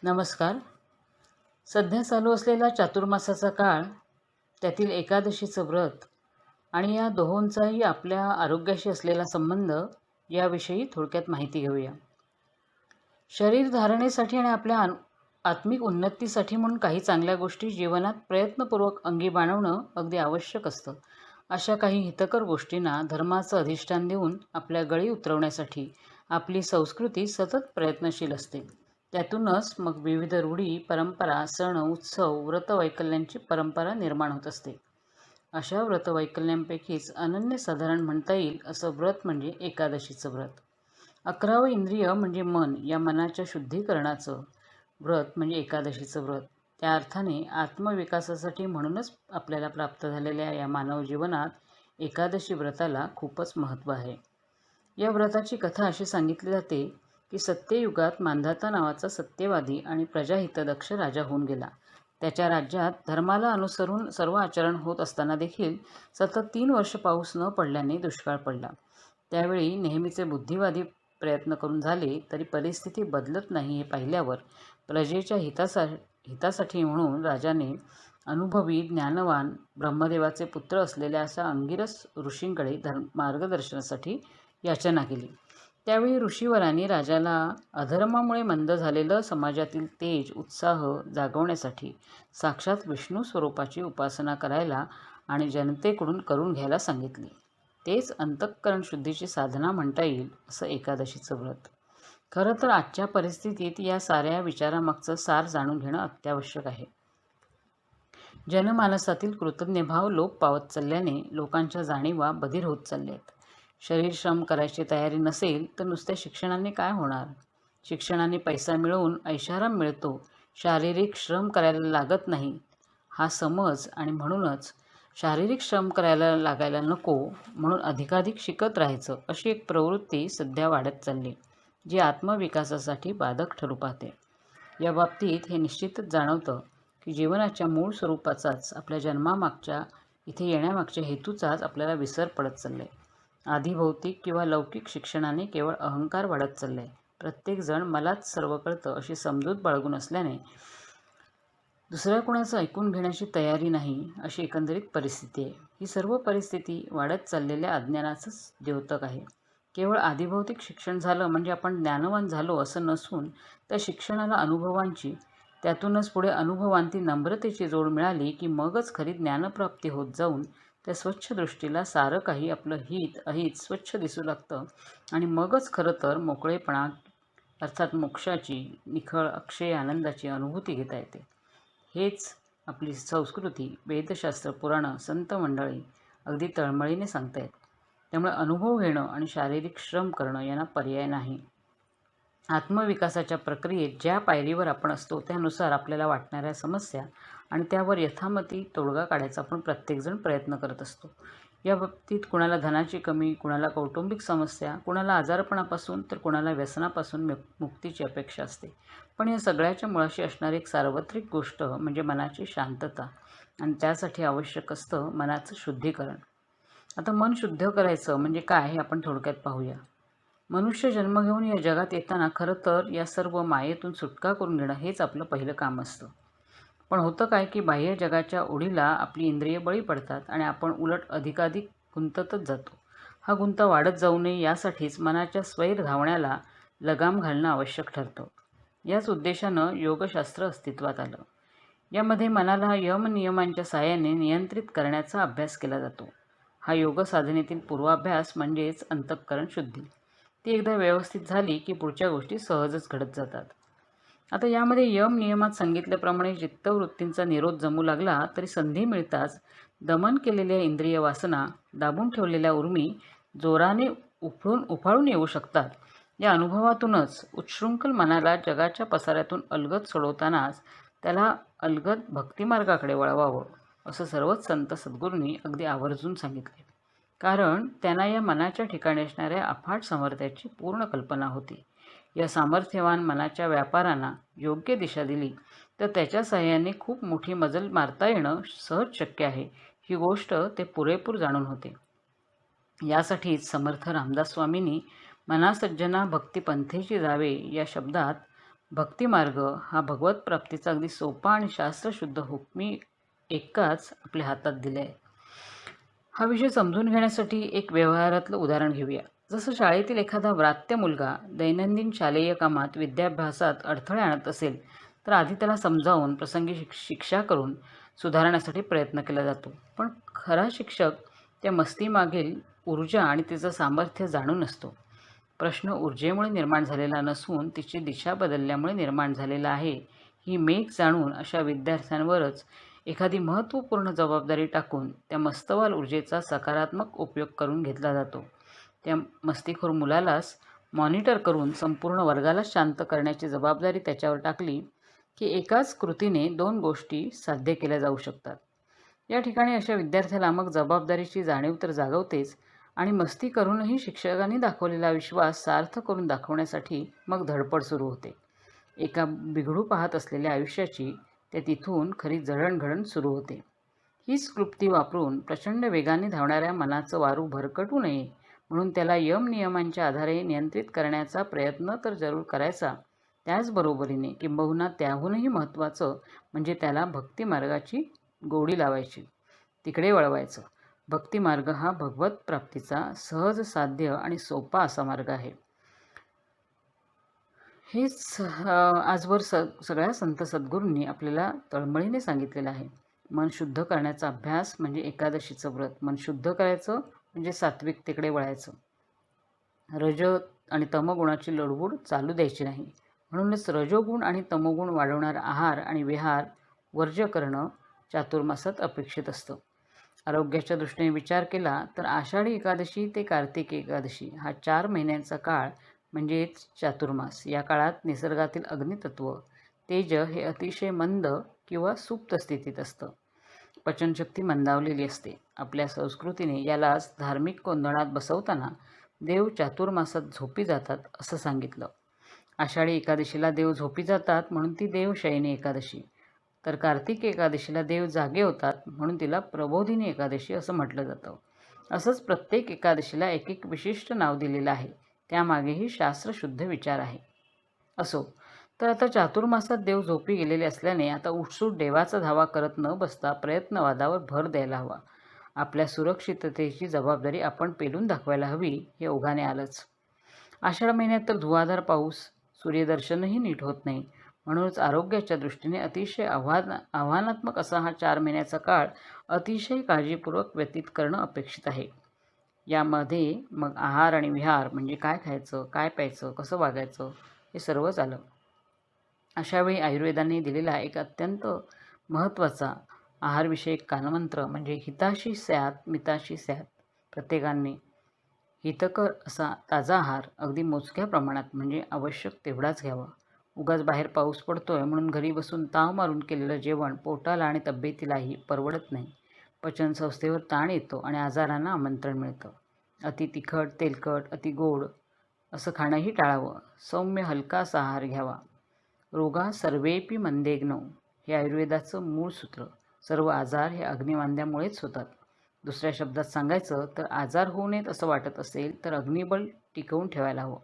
नमस्कार. सध्या चालू असलेला चातुर्मासाचा काळ, त्यातील एकादशीचं व्रत आणि या दोहोंचाही आपल्या आरोग्याशी असलेला संबंध याविषयी थोडक्यात माहिती घेऊया. शरीर धारणेसाठी आणि आपल्या आत्मिक उन्नतीसाठी म्हणून काही चांगल्या गोष्टी जीवनात प्रयत्नपूर्वक अंगी बाणवणं अगदी आवश्यक असतं. अशा काही हितकर गोष्टींना धर्माचं अधिष्ठान देऊन आपल्या गळी उतरवण्यासाठी आपली संस्कृती सतत प्रयत्नशील असते. त्यातूनच मग विविध रूढी, परंपरा, सण, उत्सव, व्रतवैकल्यांची परंपरा निर्माण होत असते. अशा व्रतवैकल्यांपैकीच अनन्यसाधारण म्हणता येईल असं व्रत म्हणजे एकादशीचं व्रत. 11वं इंद्रिय म्हणजे मन, या मनाच्या शुद्धीकरणाचं व्रत म्हणजे एकादशीचं व्रत. त्या अर्थाने आत्मविकासासाठी म्हणूनच आपल्याला प्राप्त झालेल्या या मानव जीवनात एकादशी व्रताला खूपच महत्त्व आहे. या व्रताची कथा अशी सांगितली जाते की सत्ययुगात मांधाता नावाचा सत्यवादी आणि प्रजाहितदक्ष राजा होऊन गेला. त्याच्या राज्यात धर्माला अनुसरून सर्व आचरण होत असताना देखील सतत 3 वर्ष पाऊस न पडल्याने दुष्काळ पडला. त्यावेळी नेहमीचे बुद्धिवादी प्रयत्न करून झाले तरी परिस्थिती बदलत नाही हे पाहिल्यावर प्रजेच्या हितासाठी म्हणून राजाने अनुभवी, ज्ञानवान, ब्रह्मदेवाचे पुत्र असलेल्या अशा अंगिरस ऋषींकडे मार्गदर्शनासाठी याचना केली. त्यावेळी ऋषीवरांनी राजाला अधर्मामुळे मंद झालेलं समाजातील तेज, उत्साह जागवण्यासाठी साक्षात विष्णू स्वरूपाची उपासना करायला आणि जनतेकडून करून घ्यायला सांगितले. तेच अंतःकरण शुद्धीची साधना म्हणता येईल असं एकादशीचं व्रत. खरं तर आजच्या परिस्थितीत या साऱ्या विचारामागचं सार जाणून घेणं अत्यावश्यक आहे. जनमानसातील कृतज्ञ भाव लोप पावत चालल्याने लोकांच्या जाणीवा बधीर होत चालल्यात. शरीर श्रम करायची तयारी नसेल तर नुसत्या शिक्षणाने काय होणार? शिक्षणाने पैसा मिळवून ऐशाराम मिळतो, शारीरिक श्रम करायला लागत नाही हा समज आणि म्हणूनच शारीरिक श्रम करायला लागायला नको म्हणून अधिकाधिक शिकत राहायचं अशी एक प्रवृत्ती सध्या वाढत चालली, जी आत्मविकासासाठी बाधक ठरू पाहते. या बाबतीत हे निश्चितच जाणवतं की जीवनाच्या मूळ स्वरूपाचाच, आपल्या जन्मामागच्या, इथे येण्यामागच्या हेतूचाच आपल्याला विसर पडत चाललाय. आधी भौतिक किंवा लौकिक शिक्षणाने केवळ अहंकार वाढत चाललाय. प्रत्येकजण मलाच सर्व कळतं अशी समजूत बाळगून असल्याने दुसऱ्या कोणाचं ऐकून घेण्याची तयारी नाही अशी एकंदरीत परिस्थिती आहे. ही सर्व परिस्थिती वाढत चाललेल्या अज्ञानाचंच द्योतक आहे. केवळ आधिभौतिक शिक्षण झालं म्हणजे आपण ज्ञानवान झालो असं नसून त्या शिक्षणाला अनुभवांची, त्यातूनच पुढे अनुभवांती नम्रतेची जोड मिळाली की मगच खरी ज्ञानप्राप्ती होत जाऊन त्या स्वच्छ दृष्टीला सारं काही आपलं हित अहित स्वच्छ दिसू लागतं आणि मगच खरं तर मोकळेपणा अर्थात मोक्षाची, निखळ अक्षय आनंदाची अनुभूती घेता येते. हेच आपली संस्कृती, वेदशास्त्र, पुराणं, संत मंडळी अगदी तळमळीने सांगतायत. त्यामुळे अनुभव घेणं आणि शारीरिक श्रम करणं यांना पर्याय नाही. आत्मविकासाच्या प्रक्रियेत ज्या पायरीवर आपण असतो त्यानुसार आपल्याला वाटणाऱ्या समस्या आणि त्यावर यथामती तोडगा काढायचा आपण प्रत्येकजण प्रयत्न करत असतो. या बाबतीत कुणाला धनाची कमी, कुणाला कौटुंबिक समस्या, कुणाला आजारपणापासून तर कुणाला व्यसनापासून मुक्तीची अपेक्षा असते. पण या सगळ्याच्या मुळाशी असणारी एक सार्वत्रिक गोष्ट म्हणजे मनाची शांतता आणि त्यासाठी आवश्यक असतं मनाचं शुद्धीकरण. आता मन शुद्ध करायचं म्हणजे काय हे आपण थोडक्यात पाहूया. मनुष्य जन्म घेऊन या जगात येताना खरं तर या सर्व मायेतून सुटका करून घेणं हेच आपलं पहिलं काम असतं. पण होतं काय की बाह्य जगाच्या ओढीला आपली इंद्रिय बळी पडतात आणि आपण उलट अधिकाधिक गुंततच जातो. हा गुंता वाढत जाऊ नये यासाठीच मनाच्या स्वैर धावण्याला लगाम घालणं आवश्यक ठरतं. याच उद्देशानं योगशास्त्र अस्तित्वात आलं. यामध्ये मनाला यमनियमांच्या साहाय्याने नियंत्रित करण्याचा अभ्यास केला जातो. हा योग साधनेतील पूर्वाभ्यास म्हणजेच अंतःकरण शुद्धी. ती एकदा व्यवस्थित झाली की पुढच्या गोष्टी सहजच घडत जातात. आता यामध्ये यम नियमात सांगितल्याप्रमाणे चित्तवृत्तींचा निरोध जमू लागला तरी संधी मिळताच दमन केलेल्या इंद्रिय वासना, दाबून ठेवलेल्या उर्मी जोराने उफाळून येऊ शकतात. या अनुभवातूनच उच्छृंखल मनाला जगाच्या पसाऱ्यातून अलगद सोडवतानाच त्याला अलगद भक्तिमार्गाकडे वळवावं असं सर्वच संत सद्गुरूंनी अगदी आवर्जून सांगितले. कारण त्यांना या मनाच्या ठिकाणी असणाऱ्या अफाट सामर्थ्याची पूर्ण कल्पना होती. या सामर्थ्यवान मनाच्या व्यापारांना योग्य दिशा दिली तर त्याच्या साहाय्याने खूप मोठी मजल मारता येणं सहज शक्य आहे ही गोष्ट ते पुरेपूर जाणून होते. यासाठीच समर्थ रामदास स्वामींनी मनासज्जना भक्ती पंथेची जावे या शब्दात भक्तिमार्ग हा भगवत प्राप्तीचा अगदी सोपा आणि शास्त्रशुद्ध हुकमी एकाच आपल्या हातात दिला आहे. हा विषय समजून घेण्यासाठी एक व्यवहारातलं उदाहरण घेऊया. जसं शाळेतील एखादा व्रात्य मुलगा दैनंदिन शालेय कामात विद्याभ्यासात अडथळे आणत असेल, तर आधी त्याला समजावून प्रसंगी शिक्षा करून सुधारण्यासाठी प्रयत्न केला जातो. पण खरा शिक्षक त्या मस्तीमागील ऊर्जा आणि तिचं सामर्थ्य जाणून असतो. प्रश्न ऊर्जेमुळे निर्माण झालेला नसून तिची दिशा बदलल्यामुळे निर्माण झालेला आहे, ही मेघ जाणून अशा विद्यार्थ्यांवरच एखादी महत्त्वपूर्ण जबाबदारी टाकून त्या मस्तवाल ऊर्जेचा सकारात्मक उपयोग करून घेतला जातो. त्या मस्तीखोर मुलालाच मॉनिटर करून संपूर्ण वर्गाला शांत करण्याची जबाबदारी त्याच्यावर टाकली की एकाच कृतीने 2 गोष्टी साध्य केल्या जाऊ शकतात. या ठिकाणी अशा विद्यार्थ्याला मग जबाबदारीची जाणीव तर जागवतेच आणि मस्ती करूनही शिक्षकांनी दाखवलेला विश्वास सार्थ करून दाखवण्यासाठी मग धडपड सुरू होते. एका बिघडू पाहत असलेल्या आयुष्याची ते तिथून खरी जडणघडण सुरू होते. हीच क्लृप्ती वापरून प्रचंड वेगाने धावणाऱ्या मनाचं वारू भरकटू नये म्हणून त्याला यम-नियमांच्या आधारे नियंत्रित करण्याचा प्रयत्न तर जरूर करायचा. त्याचबरोबरीने किंबहुना त्याहूनही महत्त्वाचं म्हणजे त्याला भक्तिमार्गाची गोडी लावायची, तिकडे वळवायचं. भक्तिमार्ग हा भगवत प्राप्तीचा सहज, साध्य आणि सोपा असा मार्ग आहे. हेच आजवर सगळ्या संत सद्गुरूंनी आपल्याला तळमळीने सांगितलेलं आहे. मन शुद्ध करण्याचा अभ्यास म्हणजे एकादशीचं व्रत. मन शुद्ध करायचं म्हणजे सात्विकतेकडे वळायचं. रज आणि तमगुणाची लढवूड चालू द्यायची नाही. म्हणूनच रजोगुण आणि तमोगुण वाढवणारा आहार आणि विहार वर्ज्य करणं चातुर्मासात अपेक्षित असतं. आरोग्याच्या दृष्टीने विचार केला तर आषाढी एकादशी ते कार्तिकी एकादशी हा 4 महिन्यांचा काळ म्हणजेच चातुर्मास. या काळात निसर्गातील अग्नितत्व तेज हे अतिशय मंद किंवा सुप्त स्थितीत असतं. पचनशक्ती मंदावलेली असते. आपल्या संस्कृतीने यालाच धार्मिक गोंधळात बसवताना देव चातुर्मासात झोपी जातात असं सांगितलं. आषाढी एकादशीला देव झोपी जातात म्हणून ती देवशयनी एकादशी, तर कार्तिक एकादशीला देव जागे होतात म्हणून तिला प्रबोधिनी एकादशी असं म्हटलं जातं. असंच प्रत्येक एकादशीला एक एक विशिष्ट नाव दिलेलं आहे. त्यामागेही शास्त्रशुद्ध विचार आहे. असो, तर आता चातुर्मासात देव झोपी गेलेले असल्याने आता उठसूट देवाचा धावा करत न बसता प्रयत्नवादावर भर द्यायला हवा. आपल्या सुरक्षिततेची जबाबदारी आपण पेलून दाखवायला हवी, हे ओघाने आलंच. आषाढ महिन्यात तर धुवाधार पाऊस, सूर्यदर्शनही नीट होत नाही. म्हणूनच आरोग्याच्या दृष्टीने अतिशय आव्हानात्मक असा हा 4 महिन्याचा काळ अतिशय काळजीपूर्वक व्यतीत करणं अपेक्षित आहे. यामध्ये मग आहार आणि विहार म्हणजे काय खायचं, काय प्यायचं, कसं वागायचं हे सर्वच आलं. अशावेळी आयुर्वेदाने दिलेला एक अत्यंत महत्त्वाचा आहारविषयक कानमंत्र म्हणजे हिताशी स्यात् मिताशी स्यात्. प्रत्येकाने हितकर असा ताजा आहार अगदी मोजक्या प्रमाणात म्हणजे आवश्यक तेवढाच घ्यावा. उगाच बाहेर पाऊस पडतोय म्हणून घरी बसून ताव मारून केलेलं जेवण पोटाला आणि तब्येतीलाही परवडत नाही. पचनसंस्थेवर ताण येतो आणि आजारांना आमंत्रण मिळतं. अति तिखट, तेलकट, अति गोड असं खाणंही टाळावं. सौम्य हलका असा आहार घ्यावा. रोगा सर्वेपि मंदेग्नौ हे आयुर्वेदाचं मूळ सूत्र. सर्व आजार हे अग्निवांद्यामुळेच होतात. दुसऱ्या शब्दात सांगायचं तर आजार होऊ नयेत असं वाटत असेल तर अग्निबल टिकवून ठेवायला हवं.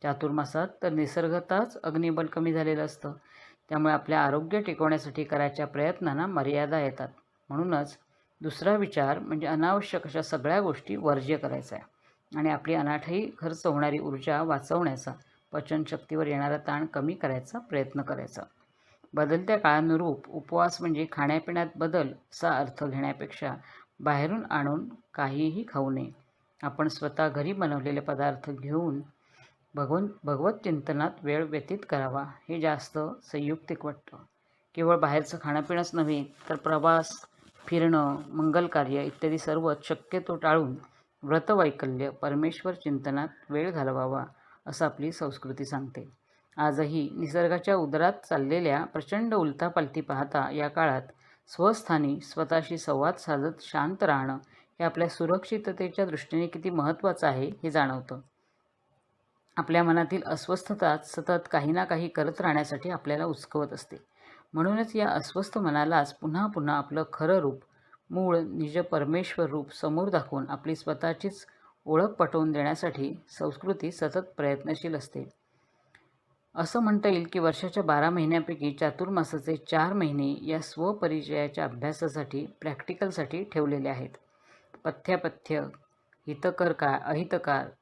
चातुर्मासात तर निसर्गतःच अग्निबल कमी झालेलं असतं. त्यामुळे आपल्या आरोग्य टिकवण्यासाठी करायच्या प्रयत्नांना मर्यादा येतात. म्हणूनच दुसरा विचार म्हणजे अनावश्यक अशा सगळ्या गोष्टी वर्ज्य करायच्या आणि आपली अनाठाई खर्च होणारी ऊर्जा वाचवण्याचा, पचनशक्तीवर येणारा ताण कमी करायचा प्रयत्न करायचा. बदलत्या काळानुरूप उपवास म्हणजे खाण्यापिण्यात बदल असा अर्थ घेण्यापेक्षा बाहेरून आणून काहीही खाऊ नये. आपण स्वतः घरी बनवलेले पदार्थ घेऊन भगवत चिंतनात वेळ व्यतीत करावा, हे जास्त संयुक्तिक वाटतं. केवळ बाहेरचं खाणंपिणंच नव्हे तर प्रवास, फिरणं, मंगलकार्य इत्यादी सर्वच शक्यतो टाळून व्रतवैकल्य, परमेश्वर चिंतनात वेळ घालवावा असं आपली संस्कृती सांगते. आजही निसर्गाच्या उदरात चाललेल्या प्रचंड उलथापालथी पाहता या काळात स्वस्थानी स्वतःशी संवाद साधत शांत राहणं हे आपल्या सुरक्षिततेच्या दृष्टीने किती महत्त्वाचं आहे हे जाणवतं. आपल्या मनातील अस्वस्थताच सतत काही ना काही करत राहण्यासाठी आपल्याला उचकवत असते. म्हणूनच या अस्वस्थ मनालाच पुन्हा पुन्हा आपलं खरं रूप, मूळ निज परमेश्वर रूप समोर दाखवून आपली स्वतःचीच ओळख पटवून देण्यासाठी संस्कृती सतत प्रयत्नशील असते. असं म्हणता येईल की वर्षाच्या 12 महिन्यांपैकी चातुर्मासाचे 4 महिने या स्वपरिचयाच्या अभ्यासासाठी, प्रॅक्टिकलसाठी ठेवलेले आहेत. पथ्यापथ्य, हितकर काय,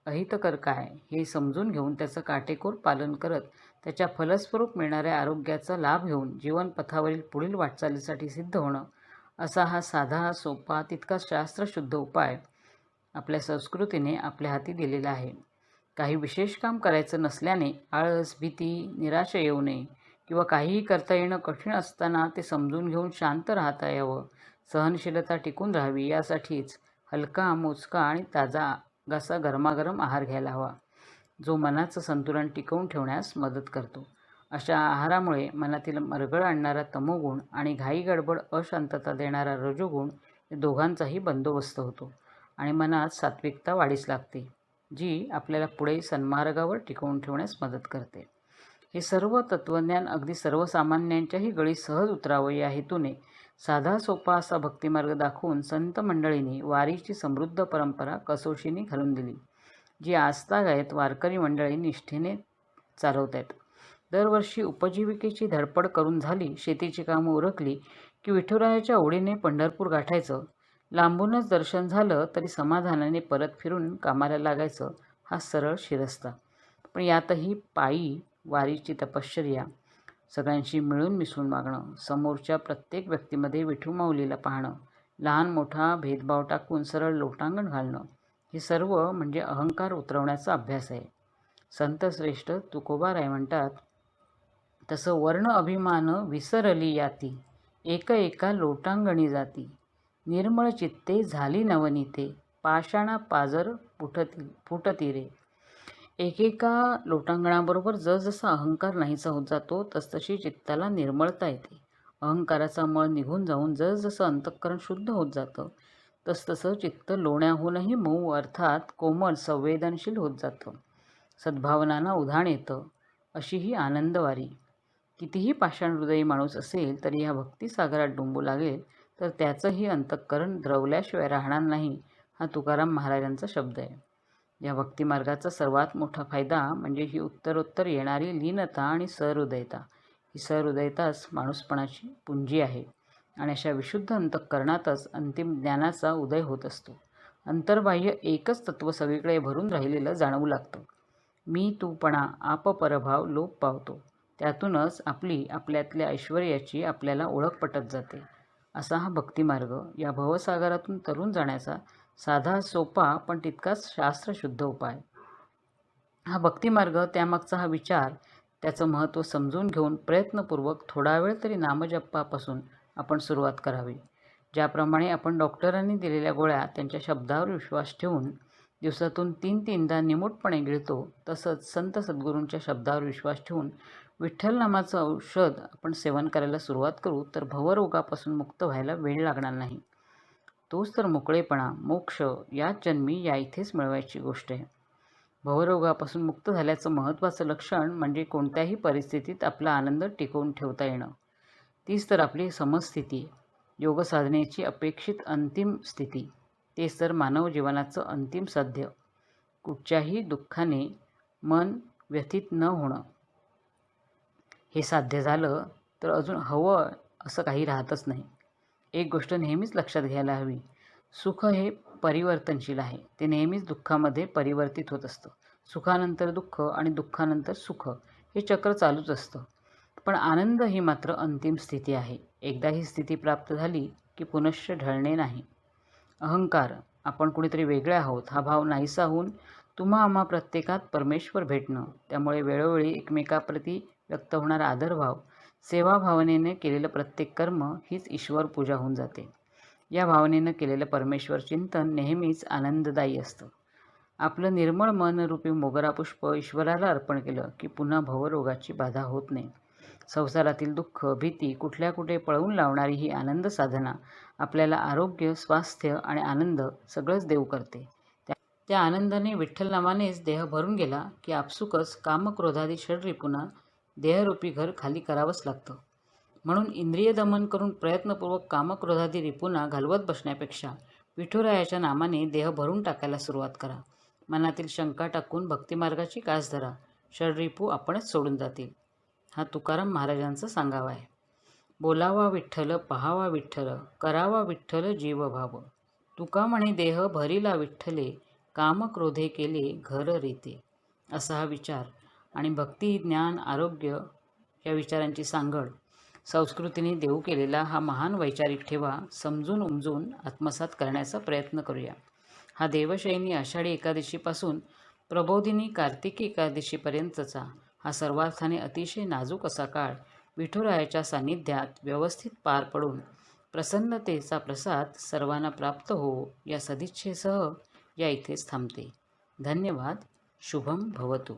अहितकर काय हे समजून घेऊन त्याचं काटेकोर पालन करत त्याच्या फलस्वरूप मिळणाऱ्या आरोग्याचा लाभ घेऊन जीवनपथावरील पुढील वाटचालीसाठी सिद्ध होणं, असा हा साधा, सोपा, तितकाच शास्त्रशुद्ध उपाय आपल्या संस्कृतीने आपल्या हाती दिलेला आहे. काही विशेष काम करायचं नसल्याने आळस, भीती, निराशा येऊ नये किंवा काहीही करता येणं कठीण असताना ते समजून घेऊन शांत राहता यावं, सहनशीलता टिकून राहावी यासाठीच हलका, मोजका आणि ताजा घासा गरमागरम आहार घ्यायला हवा, जो मनाचं संतुलन टिकवून ठेवण्यास मदत करतो. अशा आहारामुळे मनातील मरगळ आणणारा तमोगुण आणि घाई गडबड अशांतता देणारा रजोगुण या दोघांचाही बंदोबस्त होतो आणि मनात सात्विकता वाढीस लागते, जी आपल्याला पुढे सन्मार्गावर टिकवून ठेवण्यास मदत करते. हे सर्व तत्त्वज्ञान अगदी सर्वसामान्यांच्याही गळी सहज उतरावं या हेतूने साधा सोपा असा भक्तिमार्ग दाखवून संत मंडळींनी वारीची समृद्ध परंपरा कसोशीने घालून दिली, जी आजतागायत वारकरी मंडळी निष्ठेने चालवत आहेत. दरवर्षी उपजीविकेची धडपड करून झाली, शेतीची कामं उरकली की विठुरायाच्या ओढीने पंढरपूर गाठायचं, लांबूनच दर्शन झालं तरी समाधानाने परत फिरून कामाला लागायचं, हा सरळ शिरस्ता. पण यातही पायी वारीची तपश्चर्या, सगळ्यांशी मिळून मिसळून वागणं, समोरच्या प्रत्येक व्यक्तीमध्ये विठुमाऊलीला पाहणं, लहान मोठा भेदभाव टाकून सरळ लोटांगण घालणं, हे सर्व म्हणजे अहंकार उतरवण्याचा अभ्यास आहे. संतश्रेष्ठ तुकोबाराय म्हणतात, तसं वर्ण अभिमान विसरली याती, एक एका लोटांगणी जाती, निर्मळ चित्ते झाली नवनीते, पाषाणा पाजर फुटती रे. एकेका लोटांगणाबरोबर जसजसा अहंकार नाहीसा होत जातो तसतशी चित्ताला निर्मळता येते. अहंकाराचा मळ निघून जाऊन जसजसं अंतःकरण शुद्ध होत जातं तसतसं चित्त लोण्याहूनही मऊ अर्थात कोमल संवेदनशील होत जातं. सद्भावनांना उधाण येतं. अशी ही आनंदवारी. कितीही पाषाण हृदयी माणूस असेल तरी ह्या भक्तिसागरात डुंबू लागेल तर त्याचंही अंतःकरण द्रवल्याशिवाय राहणार नाही, हा तुकाराम महाराजांचा शब्द आहे. या भक्तिमार्गाचा सर्वात मोठा फायदा म्हणजे ही उत्तरोत्तर येणारी लीनता आणि सहृदयता. ही सहृदयताच माणूसपणाची पुंजी आहे आणि अशा विशुद्ध अंतःकरणातच अंतिम ज्ञानाचा उदय होत असतो. अंतर्बाह्य एकच तत्त्व सगळीकडे भरून राहिलेलं जाणवू लागतं. मी तूपणा आपपरभाव लोप पावतो. त्यातूनच आपल्यातल्या ऐश्वर्याची आपल्याला ओळख पटत जाते. असा हा भक्तिमार्ग या भवसागरातून तरून जाण्याचा साधा, सोपा पण तितकाच शास्त्रशुद्ध उपाय. हा भक्तिमार्ग, त्यामागचा हा विचार, त्याचं महत्त्व समजून घेऊन प्रयत्नपूर्वक थोडा वेळ तरी नामजपापासून आपण सुरुवात करावी. ज्याप्रमाणे आपण डॉक्टरांनी दिलेल्या गोळ्या त्यांच्या शब्दावर विश्वास ठेवून दिवसातून 3-3दा निमूटपणे गिळतो, तसंच संत सद्गुरूंच्या शब्दावर विश्वास ठेवून विठ्ठल नामाचं औषध आपण सेवन करायला सुरुवात करू तर भवरोगापासून मुक्त व्हायला वेळ लागणार नाही. तोच तर मोकळेपणा, मोक्ष याच जन्मी या इथेच मिळवायची गोष्ट आहे. भवरोगापासून मुक्त झाल्याचं महत्त्वाचं लक्षण म्हणजे कोणत्याही परिस्थितीत आपला आनंद टिकवून ठेवता येणं. तीच तर आपली समस्थिती, योगसाधनेची अपेक्षित अंतिम स्थिती. तेच तर मानव जीवनाचं अंतिम साध्य. कुठच्याही दुःखाने मन व्यथित न होणं. हे साध्य झालं तर अजून हवं असं काही राहतच नाही. एक गोष्ट नेहमीच लक्षात घ्यायला हवी, सुख हे परिवर्तनशील आहे. ते नेहमीच दुःखामध्ये परिवर्तित होत असतं. सुखानंतर दुःख आणि दुःखानंतर सुख हे चक्र चालूच असतं. पण आनंद ही मात्र अंतिम स्थिती आहे. एकदा ही स्थिती प्राप्त झाली की पुनश्च ढळणे नाही. अहंकार, आपण कुणीतरी वेगळे आहोत, हा भाव नाहीसा होऊन तुम्हा आम्हा प्रत्येकात परमेश्वर भेटणं. त्यामुळे वेळोवेळी एकमेकाप्रती व्यक्त होणारा आदरभाव, सेवाभावनेने केलेलं प्रत्येक कर्म हीच ईश्वर पूजा होऊन जाते. या भावनेनं केलेलं परमेश्वर चिंतन नेहमीच आनंददायी असतं. आपलं निर्मळ मनरूपी मोगरापुष्प ईश्वराला अर्पण केलं की पुन्हा भवरोगाची बाधा होत नाही. संसारातील दुःख, भीती कुठल्या कुठे पळवून लावणारी ही आनंद साधना आपल्याला आरोग्य, स्वास्थ्य आणि आनंद सगळंच देऊ करते. त्या आनंदाने विठ्ठल नामानेच देह भरून गेला की आपसुकच कामक्रोधादी षड्रिपूंना देहरूपी घर खाली करावंच लागतं. म्हणून इंद्रिय दमन करून प्रयत्नपूर्वक कामक्रोधादी रिपूंना घालवत बसण्यापेक्षा विठुरायाच्या नामाने देह भरून टाकायला सुरुवात करा. मनातील शंका टाकून भक्तिमार्गाची कास धरा. षडरिपू आपणच सोडून जातील. हा तुकाराम महाराजांचा सांगावा आहे. बोलावा विठ्ठल, पहावा विठ्ठल, करावा विठ्ठल जीव भाव. तुका म्हणे देह भरिला विठ्ठले, काम क्रोधे केले घर रीते. असा हा विचार आणि भक्ती, ज्ञान, आरोग्य या विचारांची सांगड संस्कृतीने देऊ केलेला हा महान वैचारिक ठेवा समजून उमजून आत्मसात करण्याचा प्रयत्न करूया. हा देवशयनी आषाढी एकादशीपासून प्रबोधिनी कार्तिकी एकादशीपर्यंतचा हा सर्वार्थाने अतिशय नाजूक असा काळ विठुरायाच्या सान्निध्यात व्यवस्थित पार पडून प्रसन्नतेचा प्रसाद सर्वांना प्राप्त हो या सदिच्छेसह या इथेच थांबते. धन्यवाद. शुभम भवतु.